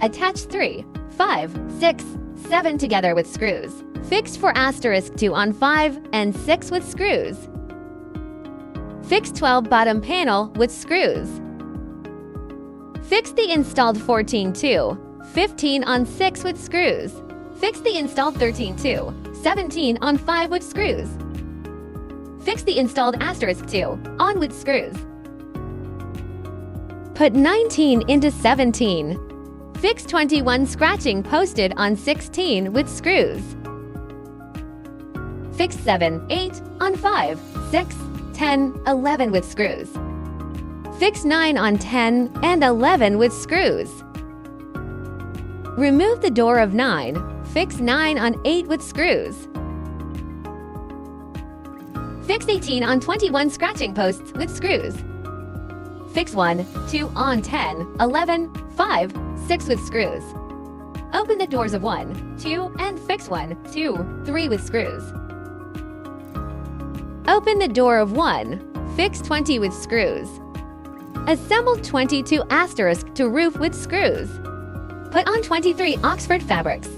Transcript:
Attach 3, 5, 6, 7 together with screws. Fix for *2 on 5 and 6 with screws. Fix 12 bottom panel with screws. Fix the installed 14-2, 15 on 6 with screws. Fix the installed 13-2, 17 on 5 with screws. Fix the installed *2 on with screws. Put 19 into 17. Fix 21 scratching posted on 16 with screws. Fix 7, 8 on 5, 6, 10, 11 with screws. Fix 9 on 10 and 11 with screws. Remove the door of 9. Fix 9 on 8 with screws. Fix 18 on 21 scratching posts with screws. Fix 1, 2 on 10, 11, 5, 6 with screws. Open the doors of 1, 2, and fix 1, 2, 3 with screws. Open the door of 1, fix 20 with screws. Assemble 22 * to roof with screws. Put on 23 Oxford fabrics.